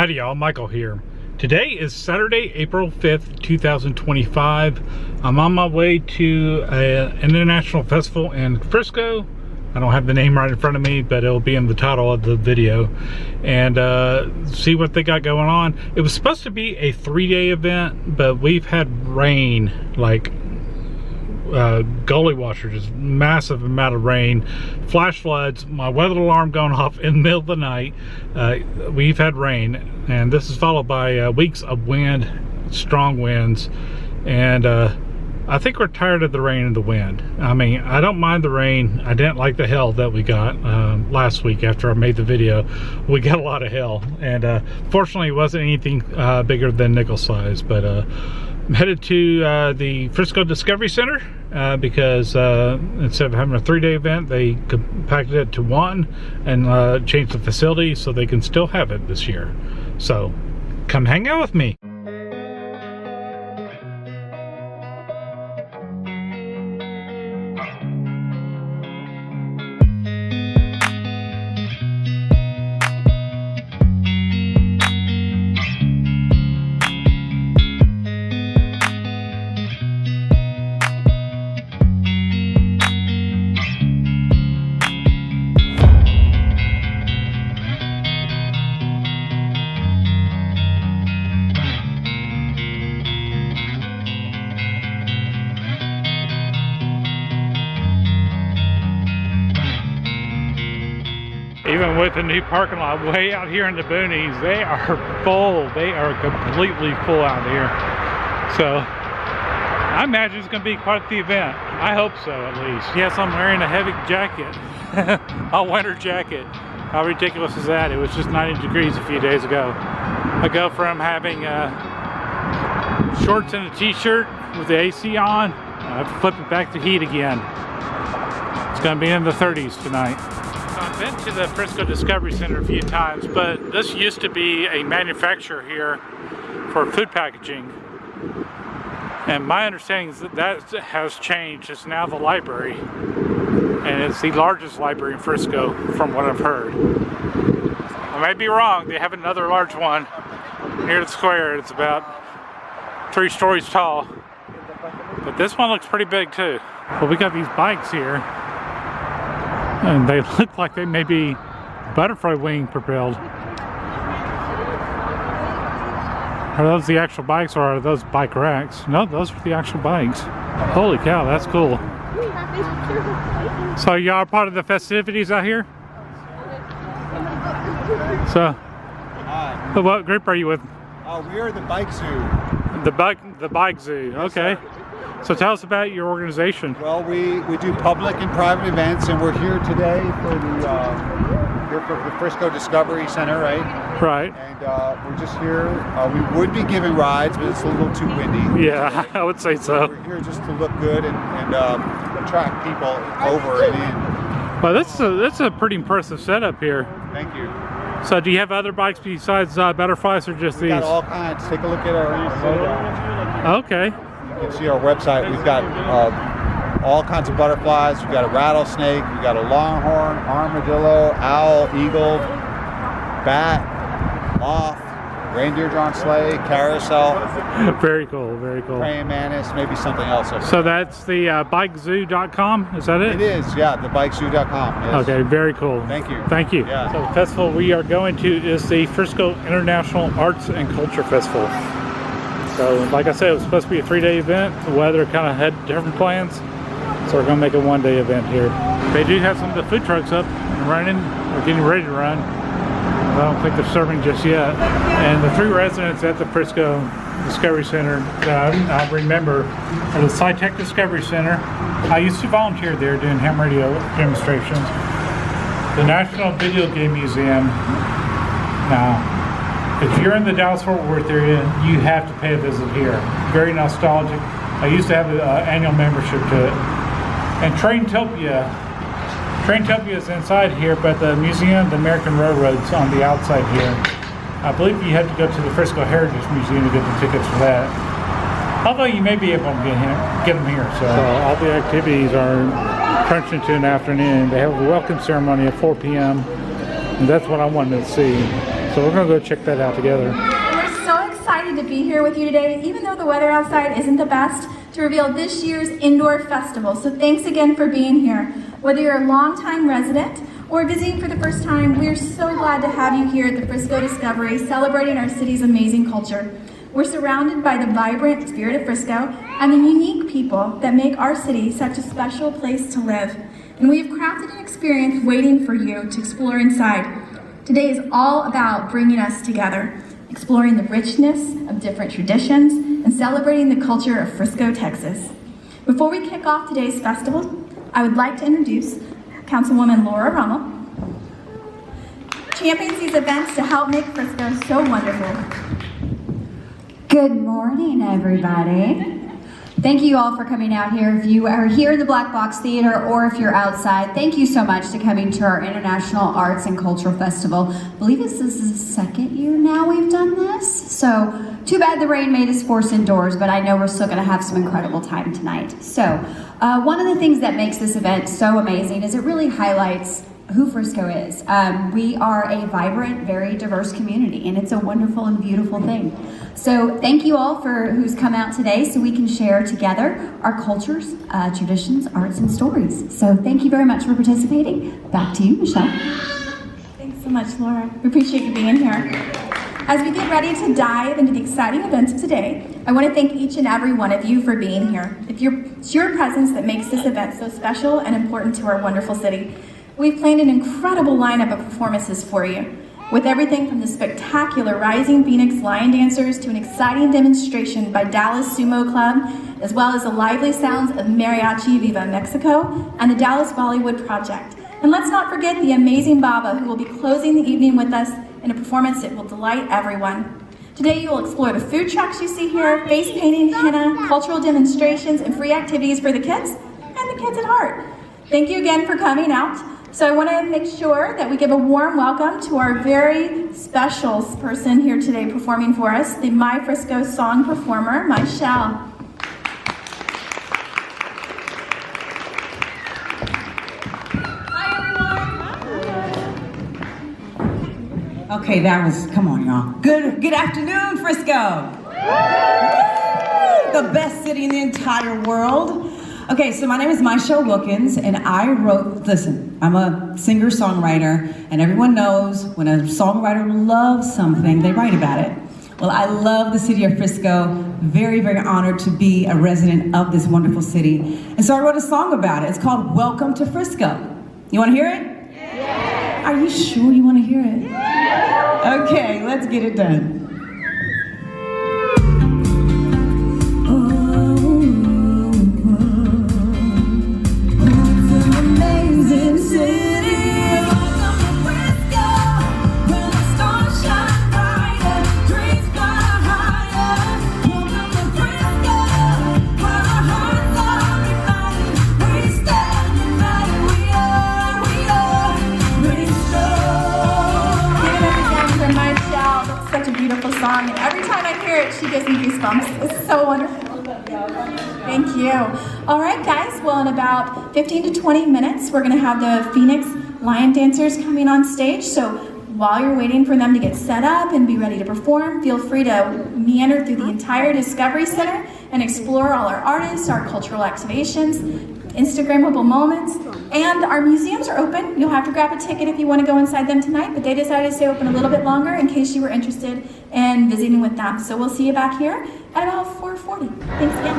Howdy y'all, Michael here. Today is Saturday, April 5th, 2025. I'm on my way to an international festival in Frisco. I don't have the name right in front of me, but it'll be in the title of the video. And see what they got going on. It was supposed to be a 3-day event, but we've had rain, like gully washers, just massive amount of rain, flash floods, my weather alarm going off in the middle of the night. We've had rain, and this is followed by weeks of wind, strong winds, and I think we're tired of the rain and the wind. I mean, I don't mind the rain. I didn't like the hail that we got last week after I made the video. We got a lot of hail, and fortunately it wasn't anything bigger than nickel size, but I'm headed to the Frisco Discovery Center because instead of having a 3-day event, they compacted it to one and changed the facility so they can still have it this year. So come hang out with me. Even with the new parking lot way out here in the boonies, they are full. They are completely full out here. So I imagine it's going to be quite the event. I hope so, at least. Yes, I'm wearing a heavy jacket, a winter jacket. How ridiculous is that? It was just 90 degrees a few days ago. I go from having shorts and a t-shirt with the AC on. I have to flip it back to heat again. It's going to be in the 30s tonight. I've been to the Frisco Discovery Center a few times, but this used to be a manufacturer here for food packaging. And my understanding is that that has changed. It's now the library. And it's the largest library in Frisco, from what I've heard. I may be wrong. They have another large one near the square. It's about 3 stories tall. But this one looks pretty big too. Well, we got these bikes here. And they look like they may be butterfly wing propelled. Are those the actual bikes, or are those bike racks? No, those are the actual bikes. Holy cow, that's cool. So y'all are part of the festivities out here? So, what group are you with? We are the Bike Zoo. The Bike Zoo, okay. So tell us about your organization. Well, we do public and private events, and we're here today for the Frisco Discovery Center, right? Right. And we're just here. We would be giving rides, but it's a little too windy. Yeah, I would say so. We're here just to look good and attract people over and in. Well, that's a pretty impressive setup here. Thank you. So do you have other bikes besides butterflies, or just these? We've got all kinds. Take a look at our logo. Okay. You can see our website. We've got all kinds of butterflies. We've got a rattlesnake. We've got a longhorn, armadillo, owl, eagle, bat, moth, reindeer drawn sleigh, carousel. Very cool, very cool. Praying mantis, maybe something else. So that's the bikezoo.com, is that it? It is, yeah, thebikezoo.com. Yes. Okay, very cool. Thank you. Thank you. Yeah. So the festival we are going to is the Frisco International Arts and Culture Festival. So, like I said, it was supposed to be a 3-day event. The weather kind of had different plans, so we're going to make a 1-day event here. They do have some of the food trucks up and running, or getting ready to run. I don't think they're serving just yet. And the 3 residents at the Frisco Discovery Center that I remember are the SciTech Discovery Center. I used to volunteer there doing ham radio demonstrations. The National Video Game Museum. Now, if you're in the Dallas-Fort Worth area, you have to pay a visit here. Very nostalgic. I used to have an annual membership to it. And Traintopia is inside here, but the Museum of the American Railroads on the outside here. I believe you have to go to the Frisco Heritage Museum to get the tickets for that. Although you may be able to get them here. So all the activities are crunched into an afternoon. They have a welcome ceremony at 4 p.m. and that's what I wanted to see. So we're gonna go check that out together. We're so excited to be here with you today, even though the weather outside isn't the best, to reveal this year's indoor festival. So thanks again for being here. Whether you're a longtime resident or visiting for the first time, we're so glad to have you here at the Frisco Discovery, celebrating our city's amazing culture. We're surrounded by the vibrant spirit of Frisco and the unique people that make our city such a special place to live. And we have crafted an experience waiting for you to explore inside. Today is all about bringing us together, exploring the richness of different traditions and celebrating the culture of Frisco, Texas. Before we kick off today's festival, I would like to introduce Councilwoman Laura Rummel, champions these events to help make Frisco so wonderful. Good morning, everybody. Thank you all for coming out here. If you are here in the Black Box Theater or if you're outside, thank you so much to coming to our International Arts and Cultural Festival. I believe this is the second year now we've done this. So too bad the rain made us force indoors, but I know we're still gonna have some incredible time tonight. So one of the things that makes this event so amazing is it really highlights who Frisco is. We are a vibrant, very diverse community, and it's a wonderful and beautiful thing. So thank you all for who's come out today so we can share together our cultures, traditions, arts, and stories. So thank you very much for participating. Back to you, Michelle. Thanks so much, Laura. We appreciate you being here. As we get ready to dive into the exciting events of today, I want to thank each and every one of you for being here. It's your presence that makes this event so special and important to our wonderful city. We've planned an incredible lineup of performances for you, with everything from the spectacular Rising Phoenix Lion Dancers to an exciting demonstration by Dallas Sumo Club, as well as the lively sounds of Mariachi Viva Mexico and the Dallas Bollywood Project. And let's not forget the amazing Baba, who will be closing the evening with us in a performance that will delight everyone. Today you will explore the food trucks you see here, face painting, henna, cultural demonstrations, and free activities for the kids and the kids at heart. Thank you again for coming out. So I want to make sure that we give a warm welcome to our very special person here today performing for us, the My Frisco song performer, Michelle. Hi, everyone. Okay, that was, come on, y'all. Good afternoon, Frisco. The best city in the entire world. Okay, so my name is Michelle Wilkins, and I wrote, listen, I'm a singer-songwriter, and everyone knows when a songwriter loves something, they write about it. Well, I love the city of Frisco, very, very honored to be a resident of this wonderful city. And so I wrote a song about it. It's called Welcome to Frisco. You wanna hear it? Yeah. Are you sure you wanna hear it? Yeah. Okay, let's get it done. Song, and every time I hear it, she gives me goosebumps. It's so wonderful. Thank you. All right, guys. Well, in about 15 to 20 minutes, we're going to have the Phoenix Lion Dancers coming on stage. So while you're waiting for them to get set up and be ready to perform, feel free to meander through the entire Discovery Center and explore all our artists, our cultural activations, Instagrammable moments, and our museums are open. You'll have to grab a ticket if you want to go inside them tonight, but they decided to stay open a little bit longer in case you were interested in visiting with them. So we'll see you back here at about 4:40. Thanks again.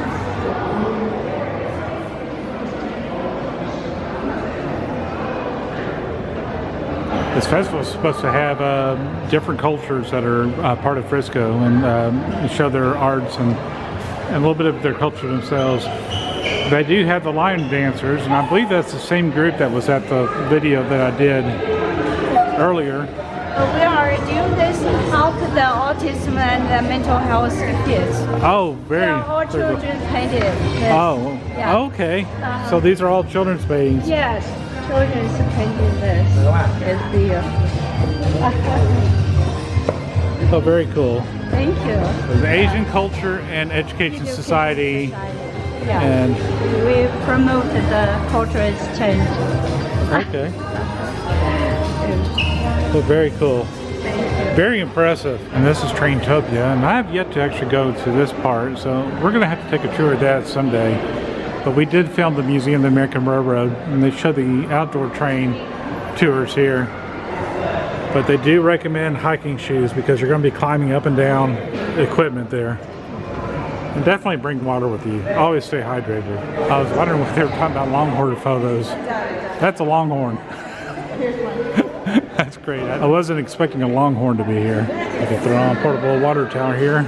This festival is supposed to have different cultures that are part of Frisco and show their arts and a little bit of their culture themselves. They do have the Lion Dancers, and I believe that's the same group that was at the video that I did earlier. We are doing this to help the autism and the mental health kids. Oh, very. All children painted. Yes. Oh, yeah. Okay. So these are all children's paintings. Yes, children's painting this. Oh, very cool. Thank you. The Asian Culture and Education Society. Yeah. And we promote the cultural exchange. okay. So very cool. Thank you. Very impressive. And this is Traintopia, and I have yet to actually go to this part, so we're gonna have to take a tour of that someday. But we did film the Museum of the American Railroad, and they show the outdoor train tours here. But they do recommend hiking shoes because you're gonna be climbing up and down equipment there. And definitely bring water with you. Always stay hydrated. I was wondering what they were talking about longhorn photos. That's a longhorn. That's great. I wasn't expecting a longhorn to be here. You can throw on a portable water tower here.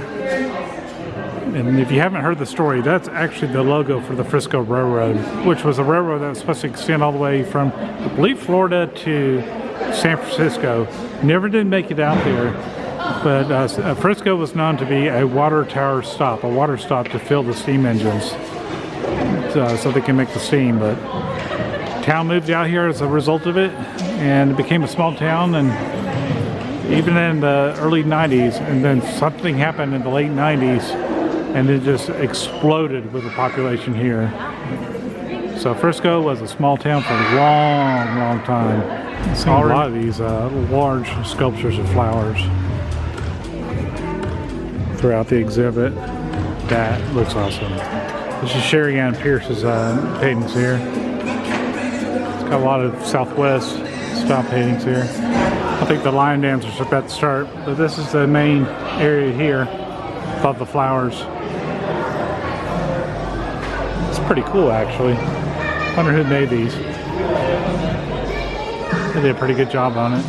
And if you haven't heard the story, that's actually the logo for the Frisco Railroad, which was a railroad that was supposed to extend all the way from, I believe, Florida to San Francisco. Never did make it out there, but Frisco was known to be a water tower stop, a water stop to fill the steam engines so they can make the steam. But town moved out here as a result of it, and it became a small town. And even in the early 90s, and then something happened in the late 90s, and it just exploded with the population here. So Frisco was a small town for a long, long time. I've seen a lot of these large sculptures of flowers throughout the exhibit. That looks awesome. This is Sherry Ann Pierce's paintings here. It's got a lot of Southwest style paintings here. I think the line dancers are about to start, but this is the main area here above the flowers. It's pretty cool, actually. Wonder who made these. They did a pretty good job on it.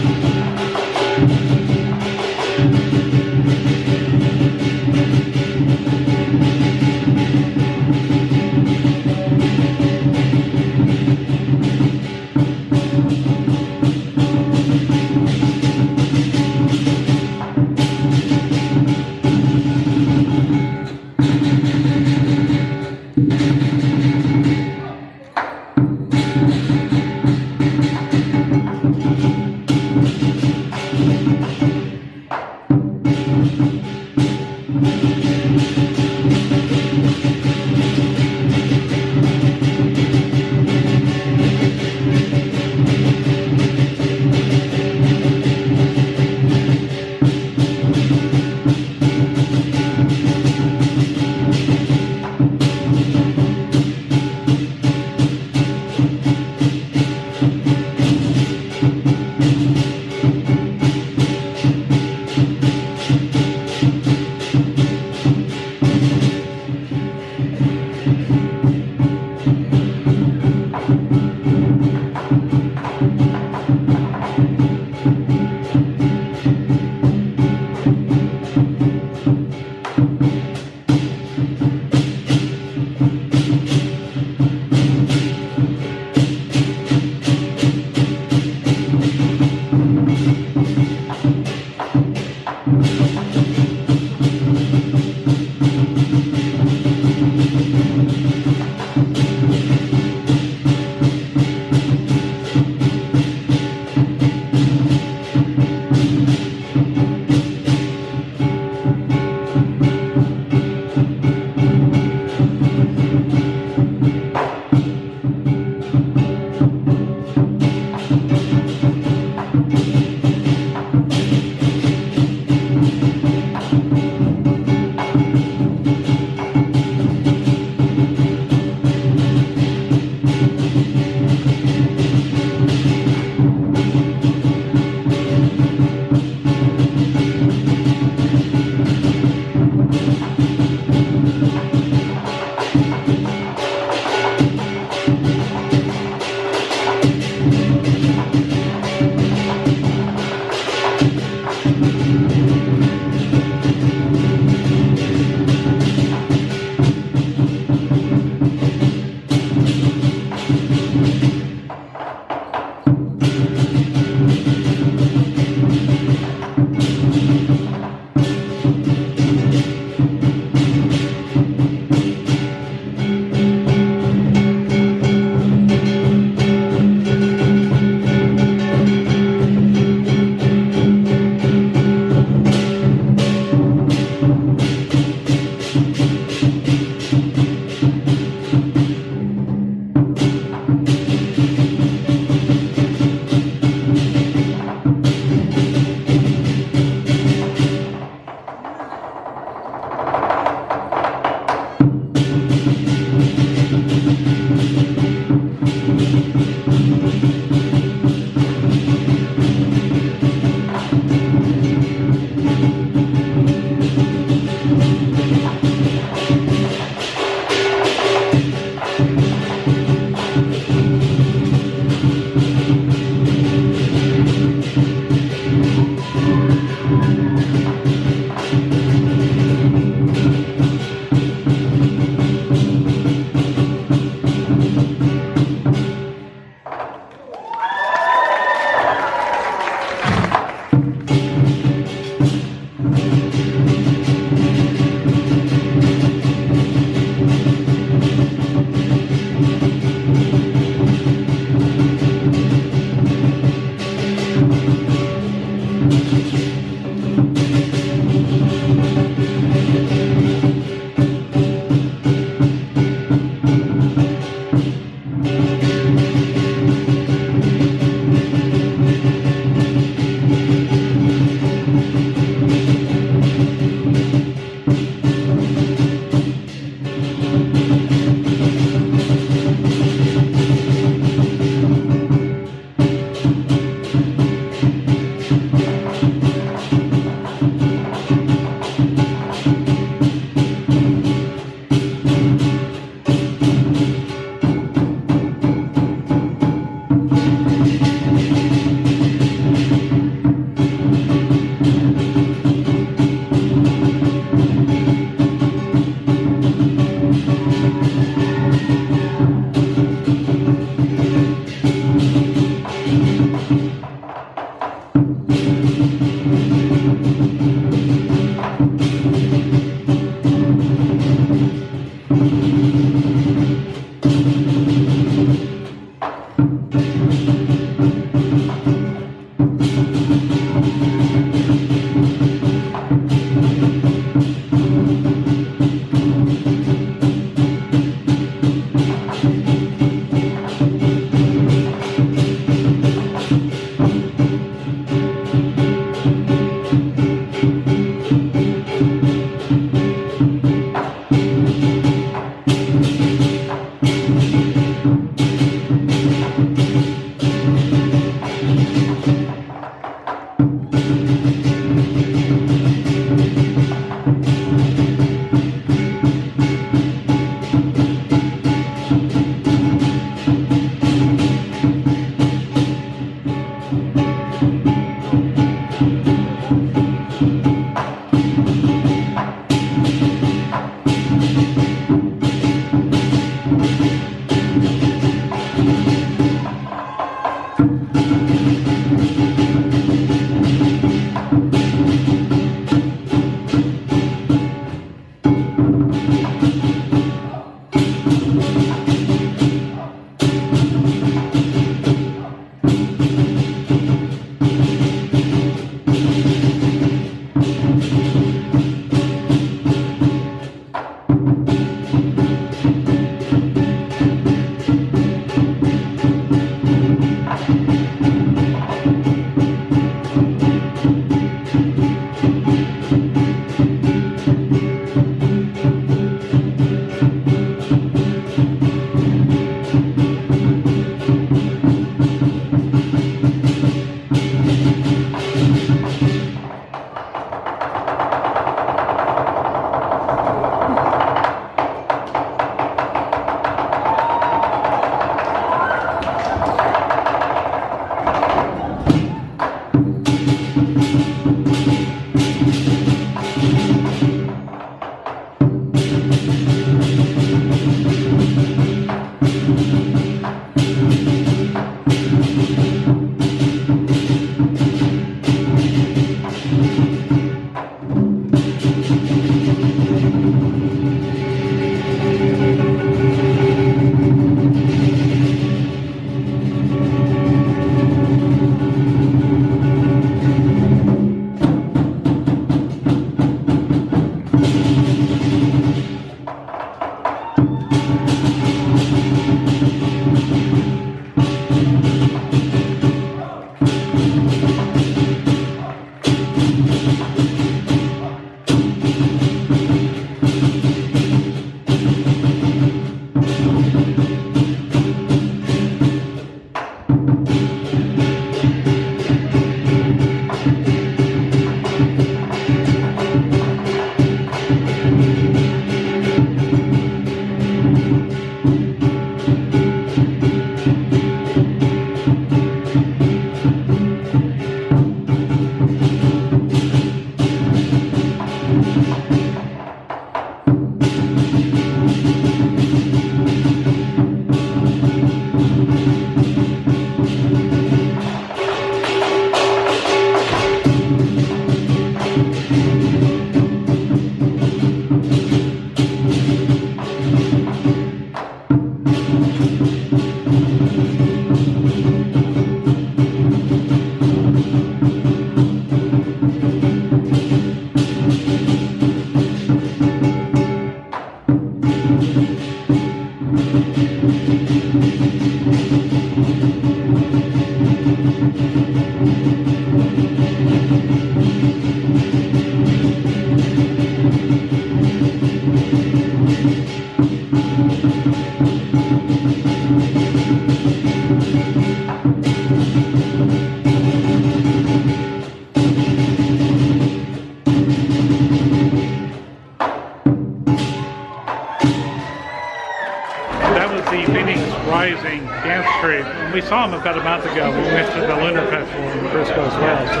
Rising dance troupe. And we saw them about a month ago. We went to the Lunar Festival in Frisco as well. So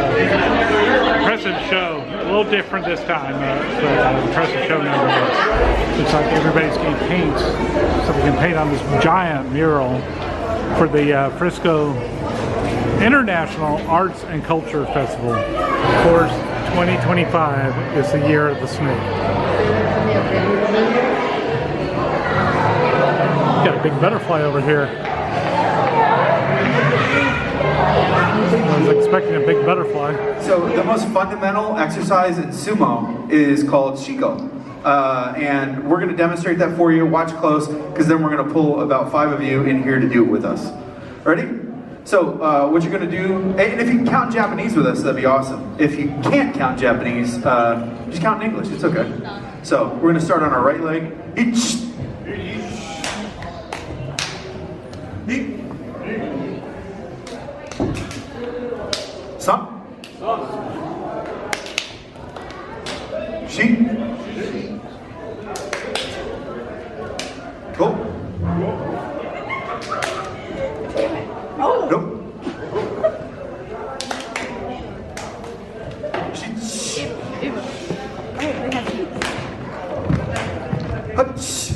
impressive show. A little different this time, but impressive show nonetheless. Looks like everybody's getting paints, so we can paint on this giant mural for the Frisco International Arts and Culture Festival. Of course, 2025 is the year of the snake. Got a big butterfly over here. I was expecting a big butterfly. So the most fundamental exercise in sumo is called shiko. And we're going to demonstrate that for you. Watch close, because then we're going to pull about 5 of you in here to do it with us. Ready? So what you're going to do, and if you can count Japanese with us, that'd be awesome. If you can't count Japanese, just count in English. It's okay. So we're going to start on our right leg. Ich. San. Shi. Go. Go. Shi. Hutch.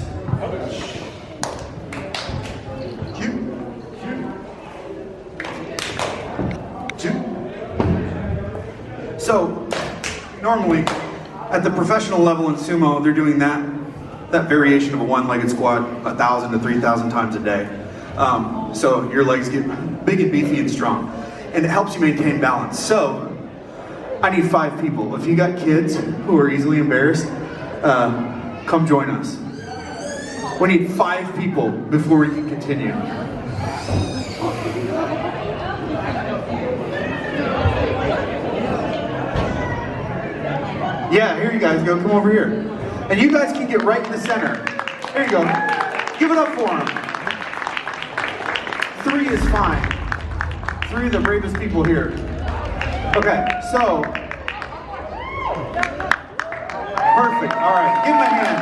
So, normally, at the professional level in sumo, they're doing that variation of a one-legged squat 1,000 to 3,000 times a day. So your legs get big and beefy and strong, and it helps you maintain balance. So, I need 5 people. If you got kids who are easily embarrassed, come join us. We need 5 people before we can continue. Yeah, here you guys go. Come over here. And you guys can get right in the center. There you go. Give it up for them. 3 is fine. 3 of the bravest people here. Okay, so. Perfect. All right, give them a hand.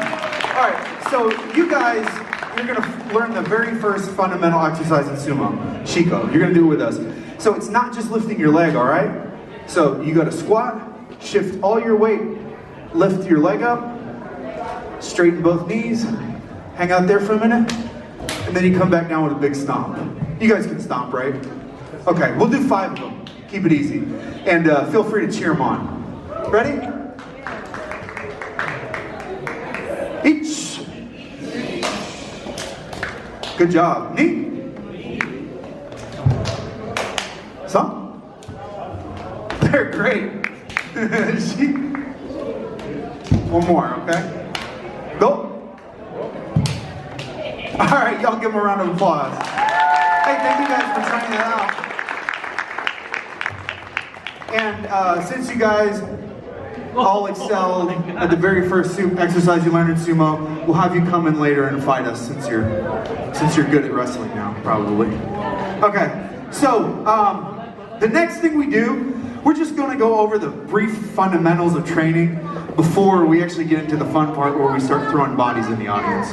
All right, so you guys, you're going to learn the very first fundamental exercise in sumo, shiko. You're going to do it with us. So it's not just lifting your leg, all right? So you got to squat, shift all your weight, lift your leg up, straighten both knees, hang out there for a minute, and then you come back down with a big stomp. You guys can stomp, right? Okay, we'll do 5 of them. Keep it easy. And feel free to cheer them on. Ready? Each. Good job. Knee. Some. They're great. One more, okay? Go. All right, y'all give them a round of applause. Hey, thank you guys for trying that out. And since you guys all excelled at the very first exercise you learned in sumo, we'll have you come in later and fight us since you're good at wrestling now, probably. Okay, so the next thing we do, we're just going to go over the brief fundamentals of training before we actually get into the fun part where we start throwing bodies in the audience.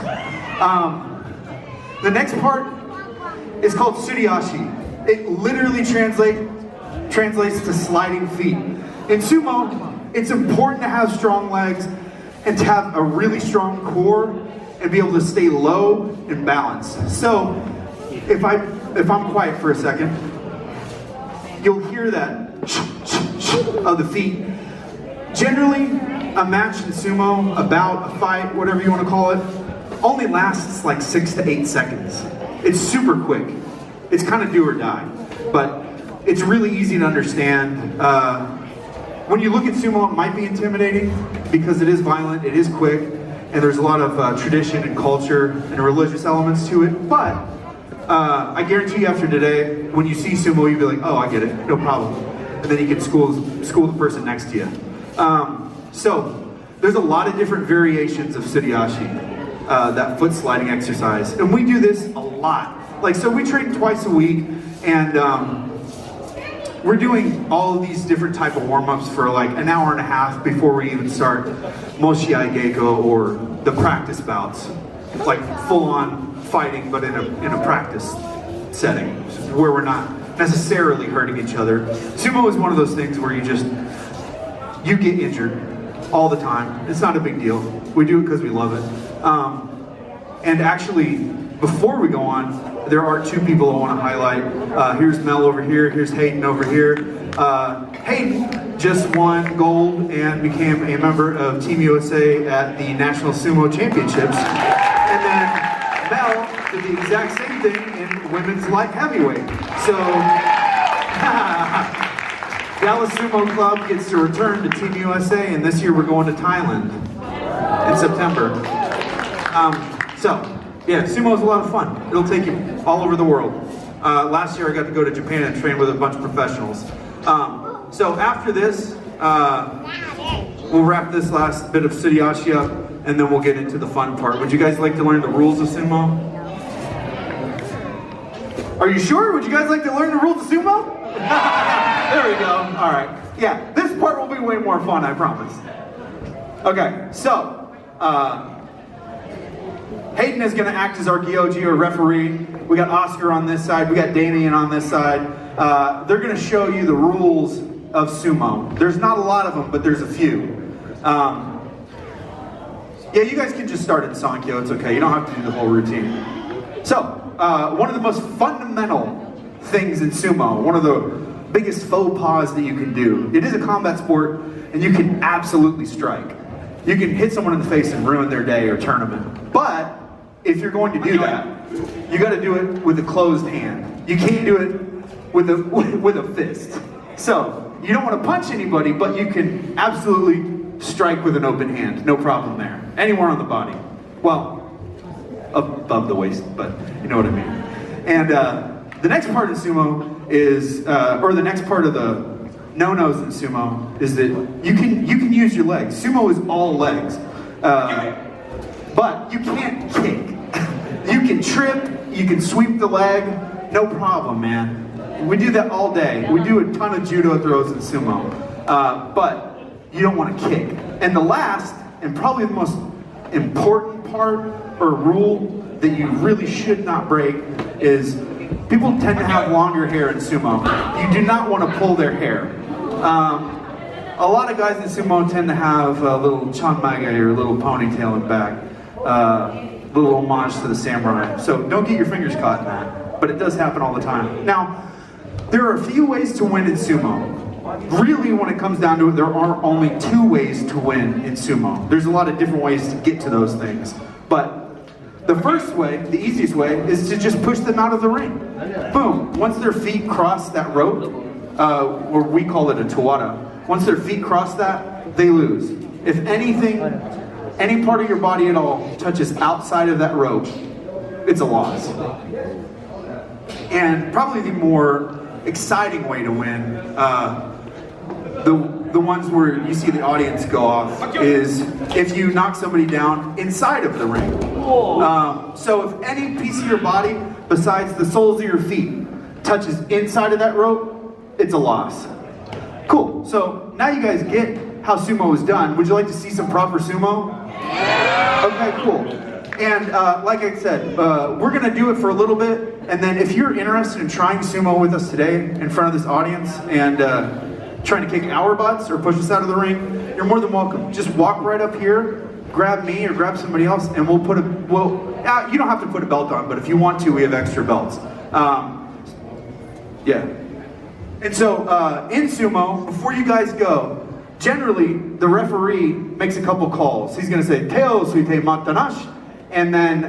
The next part is called Suriashi. It literally translates to sliding feet. In sumo, it's important to have strong legs and to have a really strong core and be able to stay low and balanced. So, if I'm quiet for a second, you'll hear that of the feet. Generally, a match in sumo, a bout, a fight, whatever you want to call it, only lasts like 6 to 8 seconds. It's super quick. It's kind of do or die, but it's really easy to understand. When you look at sumo, it might be intimidating because it is violent, it is quick, and there's a lot of tradition and culture and religious elements to it, but I guarantee you after today, when you see sumo, you'll be like, oh, I get it, no problem. And then you can school the person next to you. So, there's a lot of different variations of Suriashi, that foot sliding exercise. And we do this a lot. Like, so we train twice a week, and we're doing all of these different type of warm-ups for like an hour and a half before we even start Moshiai Geiko or the practice bouts. Like full-on fighting, but in a practice setting where we're not necessarily hurting each other. Sumo is one of those things where you get injured all the time. It's not a big deal. We do it because we love it. And actually, before we go on, there are two people I want to highlight. Here's Mel over here. Here's Hayden over here. Hayden just won gold and became a member of Team USA at the National Sumo Championships. And then Mel did the exact same thing in women's light heavyweight. So, Dallas Sumo Club gets to return to Team USA, and this year we're going to Thailand in September. Yeah, sumo is a lot of fun. It'll take you all over the world. Last year I got to go to Japan and train with a bunch of professionals. So after this, we'll wrap this last bit of Suriashi up, and then we'll get into the fun part. Would you guys like to learn the rules of sumo? Are you sure? Would you guys like to learn the rules of sumo? There we go. All right. Yeah, this part will be way more fun, I promise. Okay, so Hayden is going to act as our Gyoji or referee. We got Oscar on this side. We got Damien on this side. They're going to show you the rules of sumo. There's not a lot of them, but there's a few. Yeah, you guys can just start in Sankyo. It's okay. You don't have to do the whole routine. So, one of the most fundamental things in sumo, one of the biggest faux pas that you can do. It is a combat sport, and you can absolutely strike. You can hit someone in the face and ruin their day or tournament. But if you're going to do that, you got to do it with a closed hand. You can't do it with a fist. So you don't want to punch anybody, but you can absolutely strike with an open hand. No problem there. Anywhere on the body. Well, above the waist, but you know what I mean. And the next part of sumo is, or the next part of the no-nos in sumo is that you can use your legs. Sumo is all legs, but you can't kick. You can trip, you can sweep the leg, no problem, man. We do that all day. We do a ton of judo throws in sumo, but you don't want to kick. And the last, and probably the most important part or rule that you really should not break is people tend to have longer hair in sumo. You do not want to pull their hair. A lot of guys in sumo tend to have a little chanmage or a little ponytail in back, little homage to the samurai. So don't get your fingers caught in that, but it does happen all the time. Now, there are a few ways to win in sumo. Really, when it comes down to it, there are only two ways to win in sumo. There's a lot of different ways to get to those things, but the first way, the easiest way, is to just push them out of the ring. Boom. Once their feet cross that rope, or we call it a tawada, once their feet cross that, they lose. If anything, any part of your body at all touches outside of that rope, it's a loss. And probably the more exciting way to win, the ones where you see the audience go off, is if you knock somebody down inside of the ring. So if any piece of your body besides the soles of your feet touches inside of that rope, it's a loss. Cool, so now you guys get how sumo is done. Would you like to see some proper sumo? Okay, cool. And like I said, we're gonna do it for a little bit, and then if you're interested in trying sumo with us today in front of this audience and trying to kick our butts or push us out of the ring, you're more than welcome. Just walk right up here, grab me or grab somebody else, and we'll put you don't have to put a belt on, but if you want to, we have extra belts. Yeah. And so, in sumo, before you guys go, generally, the referee makes a couple calls. He's gonna say, Teo suite matanash, and then,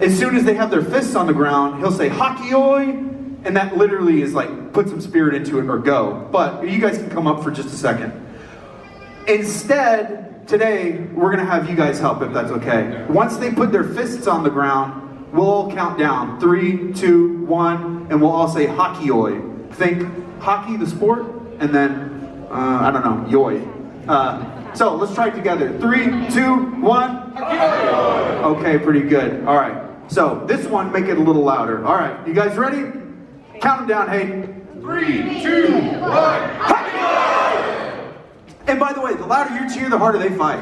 as soon as they have their fists on the ground, he'll say, Hakioi, and that literally is like, put some spirit into it or go. But you guys can come up for just a second. Instead, today, we're gonna have you guys help if that's okay. Once they put their fists on the ground, we'll all count down. 3, 2, 1, and we'll all say Hakioi. Think hockey, the sport, and then, I don't know, yoi. So let's try it together. 3, 2, 1. Okay, pretty good. All right. So this one, make it a little louder. All right, you guys ready? Count them down, hey. 3, 2, 1. And by the way, the louder you cheer, the harder they fight.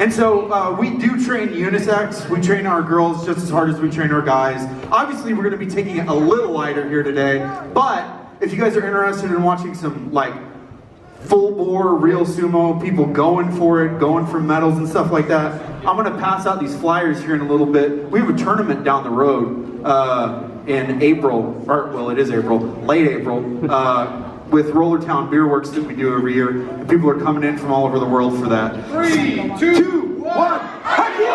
And so we do train unisex. We train our girls just as hard as we train our guys. Obviously, we're going to be taking it a little lighter here today, but if you guys are interested in watching some like full bore real sumo, people going for it, going for medals and stuff like that, I'm going to pass out these flyers here in a little bit. We have a tournament down the road in April, or well, it is April, late April, with Rollertown Beer Works that we do every year. And people are coming in from all over the world for that. 3, 2, 1, Howdy!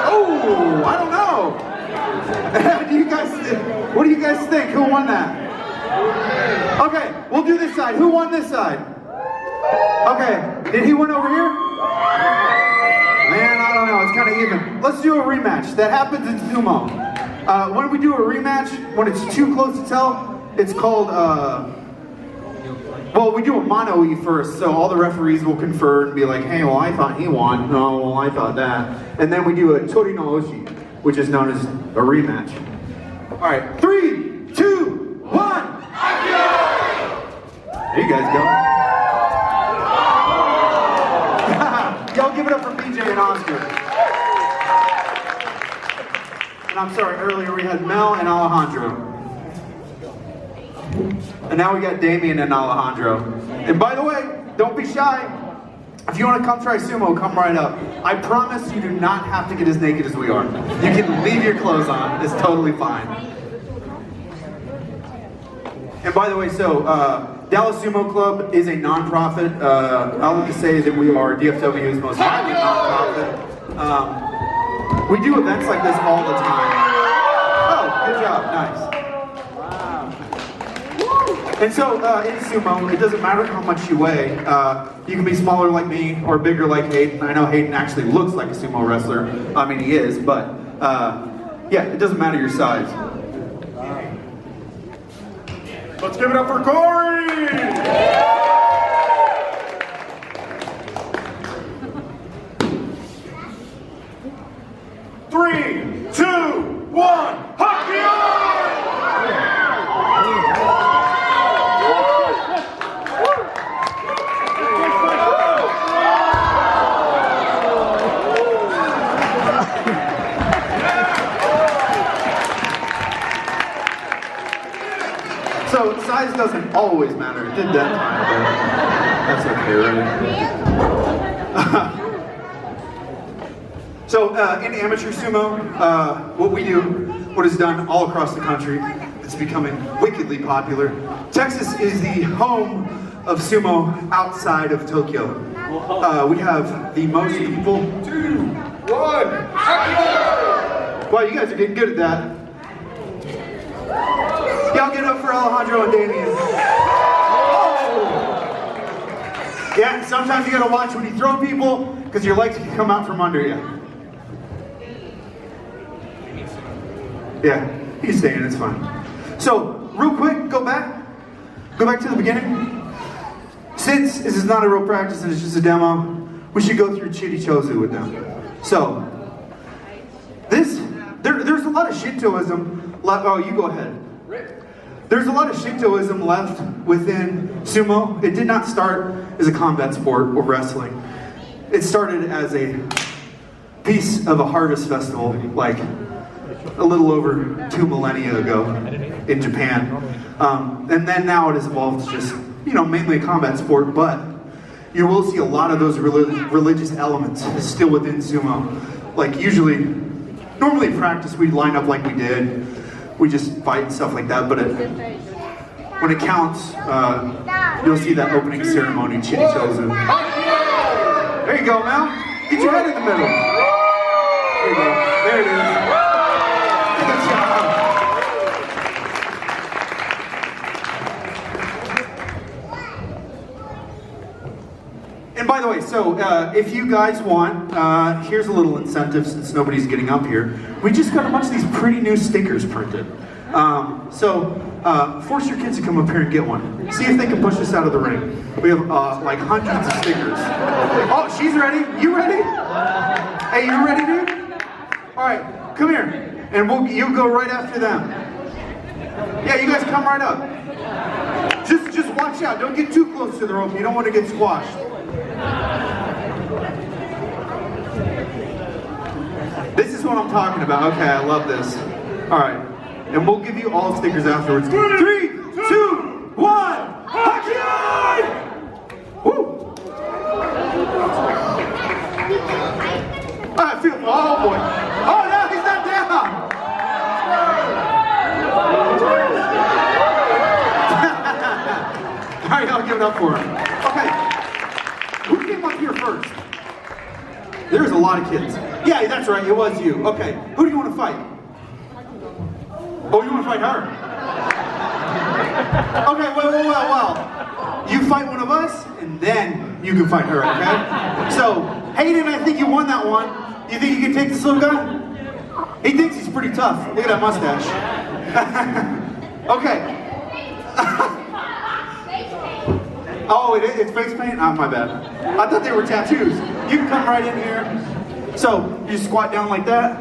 Oh, I don't know. What do you guys think? Who won that? Okay, we'll do this side. Who won this side? Okay, did he win over here? Man, I don't know. It's kind of even. Let's do a rematch. That happens in sumo. When we do a rematch, when it's too close to tell, it's called, well, we do a mono-e first, so all the referees will confer and be like, hey, well, I thought he won. No, well, I thought that. And then we do a tori no oshi, which is known as a rematch. All right, 3, 2, 1. There you guys go. Y'all give it up for BJ and Oscar. And I'm sorry, earlier we had Mel and Alejandro. And now we got Damien and Alejandro. And by the way, don't be shy. If you want to come try sumo, come right up. I promise you do not have to get as naked as we are. You can leave your clothes on. It's totally fine. And by the way, so Dallas Sumo Club is a non-profit. I like to say that we are DFW's most highly non-profit. We do events like this all the time. Oh, good job, nice. And so in sumo, it doesn't matter how much you weigh. You can be smaller like me or bigger like Hayden. I know Hayden actually looks like a sumo wrestler. I mean, he is, but yeah, it doesn't matter your size. Let's give it up for Corey! 3, 2, 1, hockey on! So size doesn't always matter. It did that time, but that's okay, right? So in amateur sumo, what we do, what is done all across the country, it's becoming wickedly popular. Texas is the home of sumo outside of Tokyo. We have the most people. 2, 1, action! Wow, you guys are getting good at that. Y'all get up for Alejandro and Damien. Oh! Yeah, sometimes you gotta watch when you throw people, because your legs can come out from under you. Yeah, you can stay in, it's fine. So, real quick, go back to the beginning. Since this is not a real practice and it's just a demo, we should go through Chirichozu with them. So, there's a lot of Shintoism left. Oh, you go ahead. There's a lot of Shintoism left within sumo. It did not start as a combat sport or wrestling. It started as a piece of a harvest festival, like a little over 2 millennia ago in Japan. And then now it has evolved to just, mainly a combat sport, but you will see a lot of those religious elements still within sumo. Like normally in practice we'd line up like we did. We just fight and stuff like that, but when it counts, you'll see that opening ceremony, Chirichozu. There you go, Mel. Get your head in the middle. There you go. There it is. Good job. And by the way, so if you guys want, here's a little incentive since nobody's getting up here. We just got a bunch of these pretty new stickers printed. So force your kids to come up here and get one. See if they can push us out of the ring. We have like hundreds of stickers. Oh, she's ready. You ready? Hey, you ready, dude? All right, come here. And you go right after them. Yeah, you guys come right up. Just watch out. Don't get too close to the rope. You don't want to get squashed. This is what I'm talking about. Okay, I love this. All right, and we'll give you all stickers afterwards. 3, 2, 1. Hockey! Woo! I feel. Oh boy. Oh no, he's not down. All right, I'll give it up for him. Okay, who came up here first? There's a lot of kids. Yeah, that's right, it was you. Okay, who do you want to fight? Oh, you want to fight her? Okay, well. You fight one of us, and then you can fight her, okay? So, Hayden, I think you won that one. You think you can take this little guy? He thinks he's pretty tough. Look at that mustache. Okay. Oh, it's face paint? Oh, my bad. I thought they were tattoos. You can come right in here. So, you squat down like that.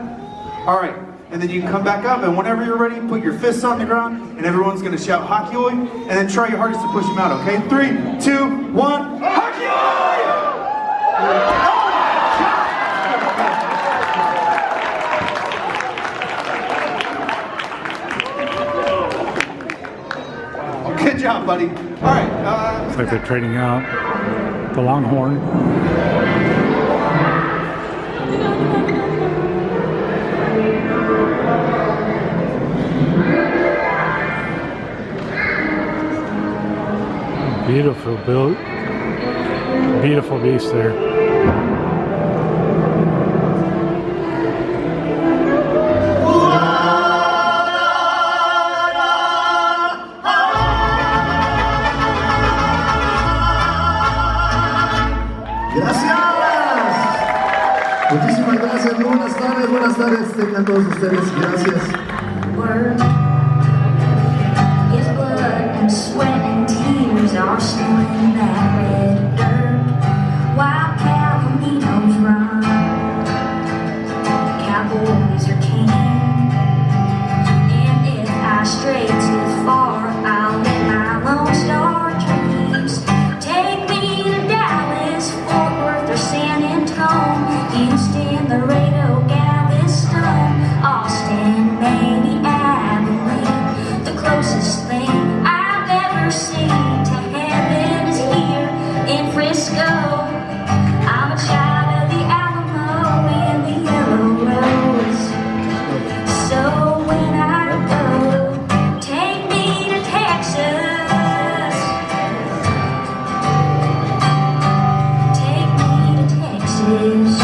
All right. And then you can come back up, and whenever you're ready, put your fists on the ground, and everyone's going to shout Hockey Oi, and then try your hardest to push him out, okay? 3, 2, 1, Hockey Oi! Good job, buddy. All right. Looks like they're trading out the Longhorn. Beautiful build. Beautiful beast there. Muchísimas gracias, buenas tardes tengan todos ustedes, gracias. Work is blood and sweat and tears are still in that red dirt. While Californios run, cowboys are king. And if I stray too far, I'll let my Lone Star dreams take me to Dallas, Fort Worth, or San Antonio, Houston, Laredo, Galveston, Austin, maybe Abilene. The closest thing I've ever seen to heaven is here in Frisco. I'm a child of the Alamo and the Yellow Rose. So when I go, take me to Texas. Take me to Texas.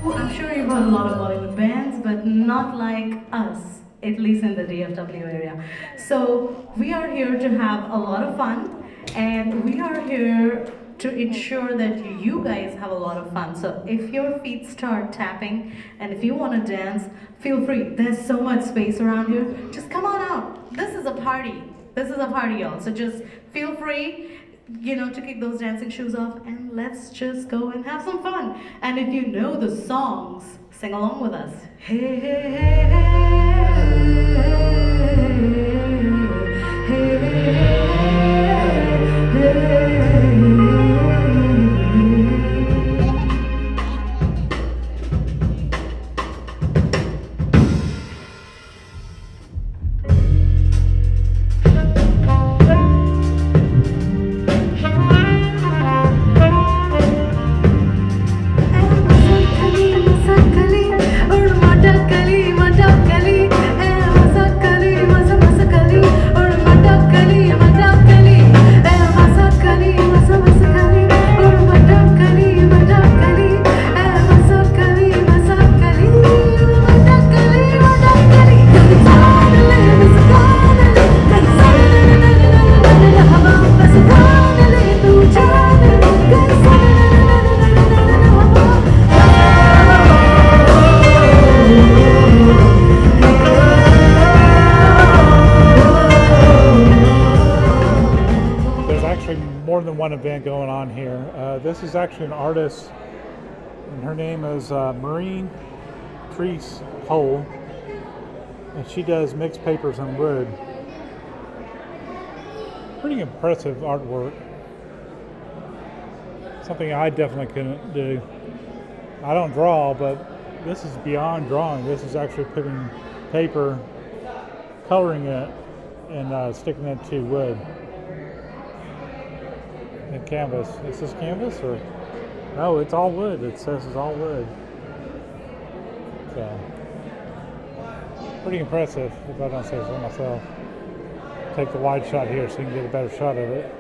I'm sure you've heard a lot of Bollywood bands, but not like us, at least in the DFW area. So we are here to have a lot of fun, and we are here to ensure that you guys have a lot of fun. So if your feet start tapping, and if you want to dance, feel free. There's so much space around here. Just come on out. This is a party. This is a party, y'all. So just feel free, you know, to kick those dancing shoes off, and let's just go and have some fun. And if you know the songs, sing along with us. Hey, hey, hey, hey, hey, hey, hey. Or actually more than one event going on here. This is actually an artist, and her name is Marine Treese Hole, and she does mixed papers and wood. Pretty impressive artwork. Something I definitely couldn't do. I don't draw, but this is beyond drawing. This is actually putting paper, coloring it, and sticking it to wood and canvas. Is this canvas or? No, it's all wood. It says it's all wood. So, pretty impressive, if I don't say so myself. Take the wide shot here so you can get a better shot of it.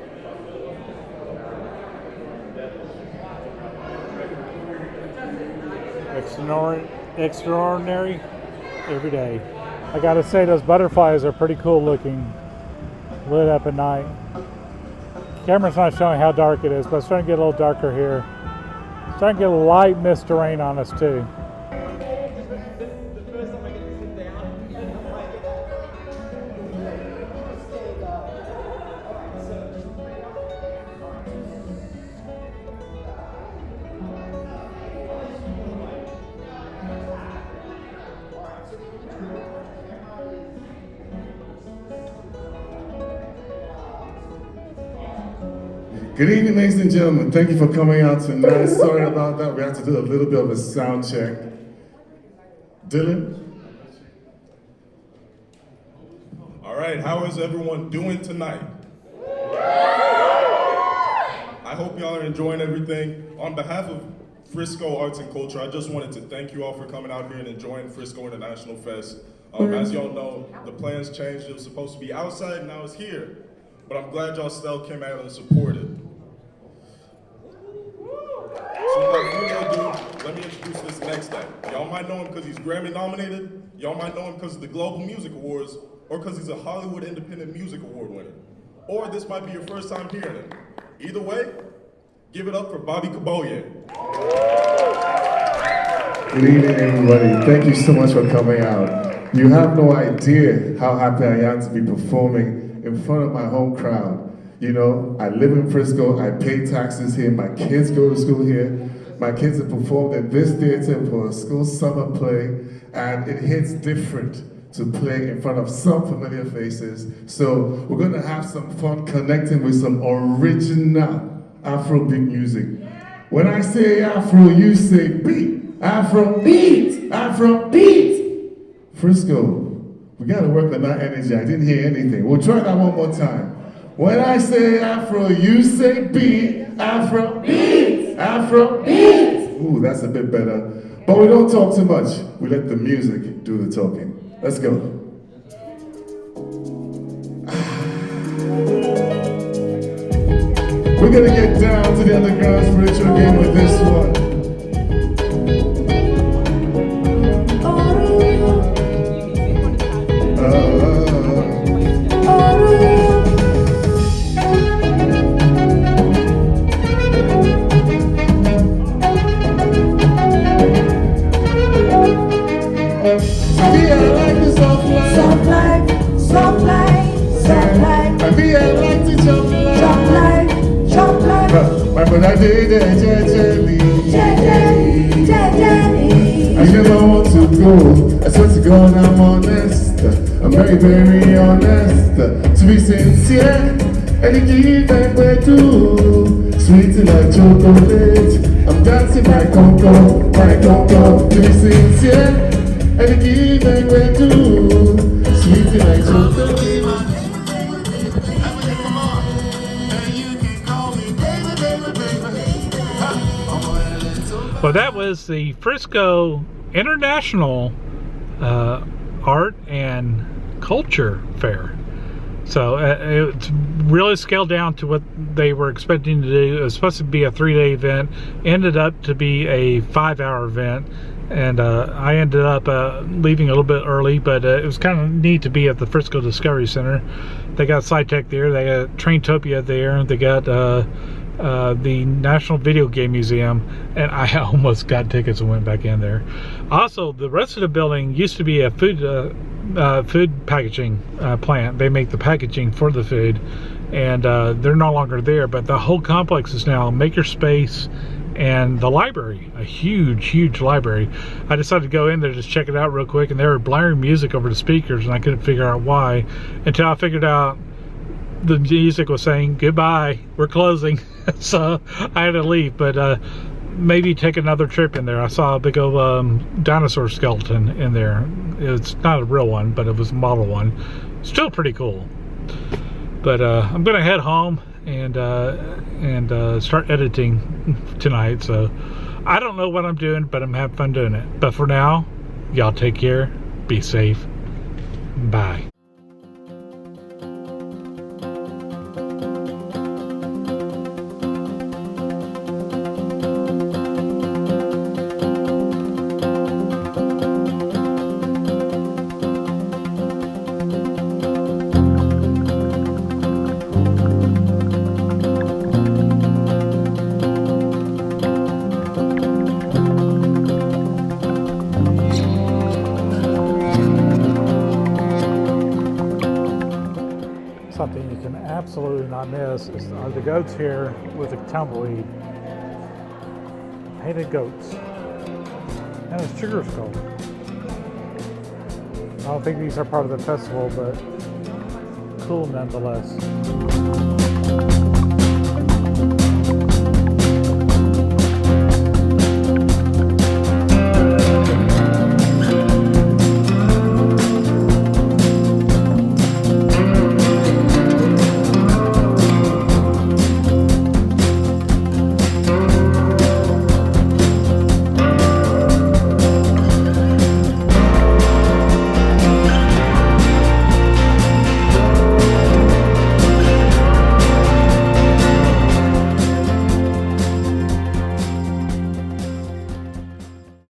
Extraordinary every day. I gotta say, those butterflies are pretty cool looking, lit up at night. Camera's not showing how dark it is, but it's starting to get a little darker here. It's starting to get a light mist of rain on us too. Good evening, ladies and gentlemen. Thank you for coming out tonight. Sorry about that. We had to do a little bit of a sound check. Dylan? All right, how is everyone doing tonight? I hope y'all are enjoying everything. On behalf of Frisco Arts and Culture, I just wanted to thank you all for coming out here and enjoying Frisco International Fest. As y'all know, the plans changed. It was supposed to be outside, and now it's here. But I'm glad y'all still came out and supported. So without further ado, let me introduce this next act. Y'all might know him because he's Grammy nominated. Y'all might know him because of the Global Music Awards, or because he's a Hollywood Independent Music Award winner. Or this might be your first time hearing him. Either way, give it up for Bobby Kaboye. Good evening, everybody. Thank you so much for coming out. You have no idea how happy I am to be performing in front of my home crowd. You know, I live in Frisco, I pay taxes here, my kids go to school here. My kids have performed at this theater for a school summer play, and it hits different to play in front of some familiar faces. So we're gonna have some fun connecting with some original Afrobeat music. When I say Afro, you say beat. Afrobeat, Afrobeat. Frisco, we gotta work on that energy. I didn't hear anything. We'll try that one more time. When I say Afro, you say beat. Afro beat. Afro beat. Ooh, that's a bit better. But we don't talk too much. We let the music do the talking. Let's go. We're gonna get down to the underground spiritual game with this one. But I did it gently. I never want to go. I swear to God I'm honest. I'm very, very honest. To be sincere, anything that we do, sweet like chocolate. I'm dancing my congo. To be sincere, anything that we do, sweet like chocolate. Well, that was the Frisco International Art and Culture Fair. So it's really scaled down to what they were expecting to do. It was supposed to be a 3-day event, ended up to be a 5-hour event, and I ended up leaving a little bit early, but it was kind of neat to be at the Frisco Discovery Center. They got SciTech there, they got Traintopia there, they got the National Video Game Museum, and I almost got tickets and went back in there. Also, the rest of the building used to be a food packaging plant. They make the packaging for the food, and they're no longer there, but the whole complex is now makerspace and the library, a huge library. I decided to go in there, just check it out real quick, and they were blaring music over the speakers, and I couldn't figure out why until I figured out the music was saying goodbye, we're closing. So I had to leave, but maybe take another trip in there. I saw a big old dinosaur skeleton in there. It's not a real one, but it was a model one. Still pretty cool. But I'm gonna head home and start editing tonight. So I don't know what I'm doing, but I'm having fun doing it. But for now, y'all take care, be safe, bye. Something you can absolutely not miss are the goats here with the tumbleweed. Painted goats. And a sugar skull. I don't think these are part of the festival, but cool nonetheless.